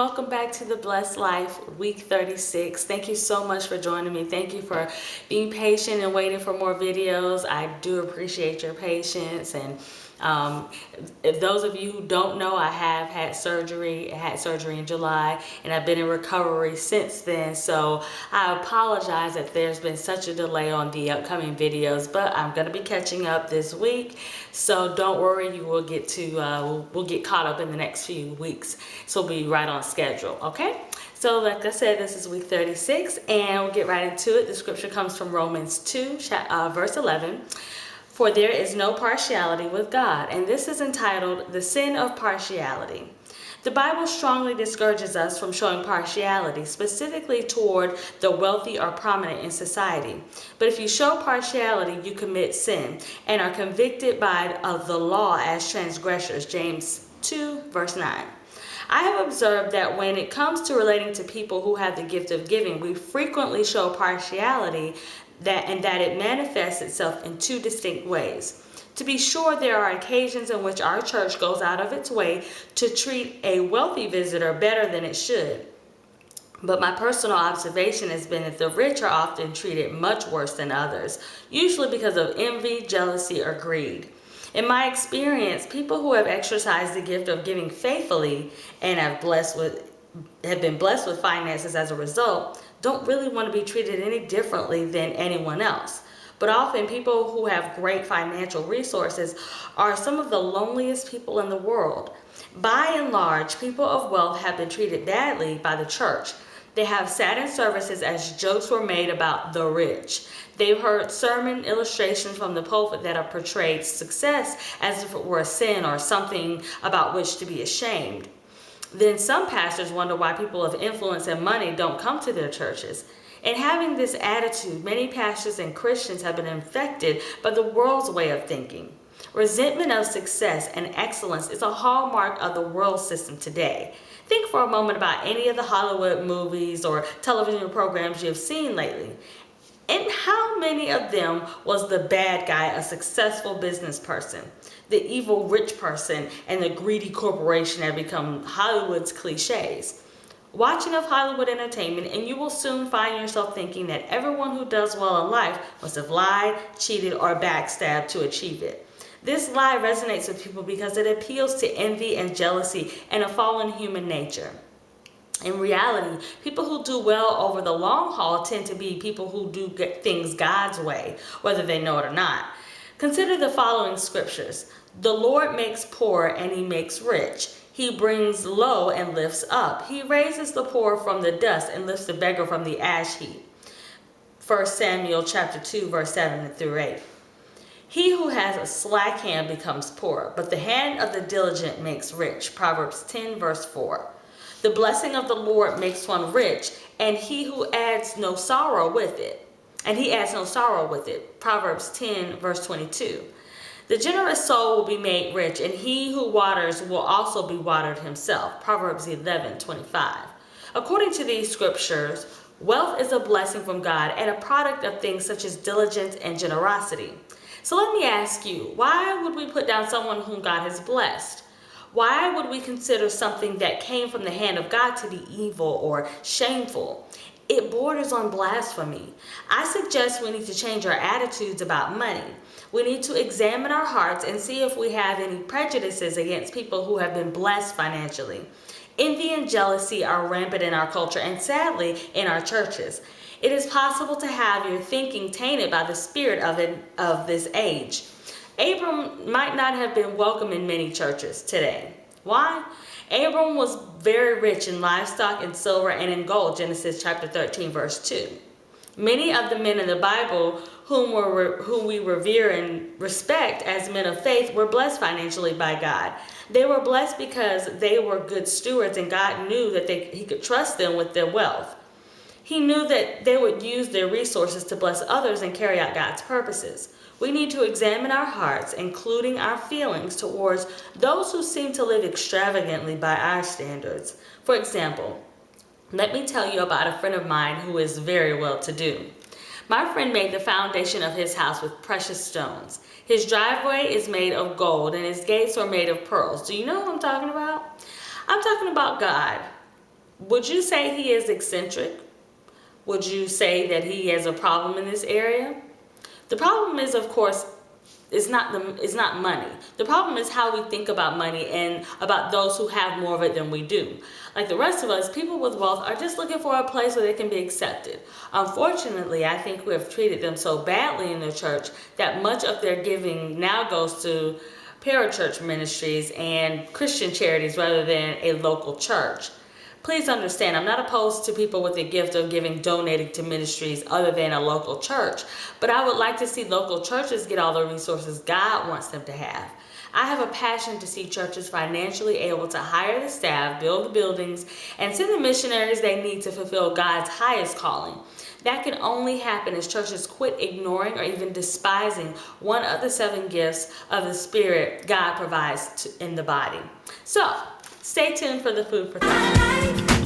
welcome back to the Blessed Life, week 36. Thank you so much for joining me. Thank you for being patient and waiting for more videos. I do appreciate your patience. And if those of you who don't know, I have had surgery. I had surgery in July, and I've been in recovery since then. So I apologize that there's been such a delay on the upcoming videos, but I'm going to be catching up this week. So don't worry, you will get to we'll get caught up in the next few weeks. So we'll be right on schedule. Okay. So like I said, this is week 36, and we'll get right into it. The scripture comes from Romans 2, verse 11. For there is no partiality with God, and this is entitled The Sin of Partiality. The Bible strongly discourages us from showing partiality, specifically toward the wealthy or prominent in society. But if you show partiality, you commit sin and are convicted by the law as transgressors. James 2, verse 9. I have observed that when it comes to relating to people who have the gift of giving, we frequently show partiality and that it manifests itself in two distinct ways. To be sure, there are occasions in which our church goes out of its way to treat a wealthy visitor better than it should. But my personal observation has been that the rich are often treated much worse than others, usually because of envy, jealousy, or greed. In my experience, people who have exercised the gift of giving faithfully and have been blessed with finances as a result don't really want to be treated any differently than anyone else. But often people who have great financial resources are some of the loneliest people in the world. By and large, people of wealth have been treated badly by the church. They have sat in services as jokes were made about the rich. They've heard sermon illustrations from the pulpit that have portrayed success as if it were a sin or something about which to be ashamed. Then some pastors wonder why people of influence and money don't come to their churches. In having this attitude, many pastors and Christians have been infected by the world's way of thinking. Resentment of success and excellence is a hallmark of the world system today. Think for a moment about any of the Hollywood movies or television programs you've seen lately. And how many of them was the bad guy a successful business person? The evil rich person and the greedy corporation have become Hollywood's cliches. Watch enough Hollywood entertainment and you will soon find yourself thinking that everyone who does well in life must have lied, cheated, or backstabbed to achieve it. This lie resonates with people because it appeals to envy and jealousy and a fallen human nature. In reality, people who do well over the long haul tend to be people who do get things God's way, whether they know it or not. Consider the following scriptures. The Lord makes poor and he makes rich. He brings low and lifts up. He raises the poor from the dust and lifts the beggar from the ash heap. 1 Samuel chapter 2, verse 7 through 8. He who has a slack hand becomes poor, but the hand of the diligent makes rich. Proverbs 10, verse 4. The blessing of the Lord makes one rich, and he adds no sorrow with it. Proverbs 10, verse 22. The generous soul will be made rich, and he who waters will also be watered himself. Proverbs 11, 25. According to these scriptures, wealth is a blessing from God and a product of things such as diligence and generosity. So let me ask you, why would we put down someone whom God has blessed? Why would we consider something that came from the hand of God to be evil or shameful? It borders on blasphemy. I suggest we need to change our attitudes about money. We need to examine our hearts and see if we have any prejudices against people who have been blessed financially. Envy and jealousy are rampant in our culture and sadly in our churches. It is possible to have your thinking tainted by the spirit of this age. Abram might not have been welcome in many churches today. Why? Abram was very rich in livestock and silver and in gold, Genesis chapter 13, verse 2. Many of the men in the Bible whom we revere and respect as men of faith were blessed financially by God. They were blessed because they were good stewards and God knew that he could trust them with their wealth. He knew that they would use their resources to bless others and carry out God's purposes. We need to examine our hearts, including our feelings towards those who seem to live extravagantly by our standards. For example, let me tell you about a friend of mine who is very well to do. My friend made the foundation of his house with precious stones. His driveway is made of gold and his gates are made of pearls. Do you know what I'm talking about? I'm talking about God. Would you say he is eccentric? Would you say that he has a problem in this area? The problem is, of course, it's not money. The problem is how we think about money and about those who have more of it than we do. Like the rest of us, people with wealth are just looking for a place where they can be accepted. Unfortunately, I think we have treated them so badly in the church that much of their giving now goes to parachurch ministries and Christian charities rather than a local church. Please understand, I'm not opposed to people with the gift of giving, donating to ministries other than a local church, but I would like to see local churches get all the resources God wants them to have. I have a passion to see churches financially able to hire the staff, build the buildings, and send the missionaries they need to fulfill God's highest calling. That can only happen as churches quit ignoring or even despising one of the 7 gifts of the Spirit God provides in the body. So, stay tuned for the food for thought.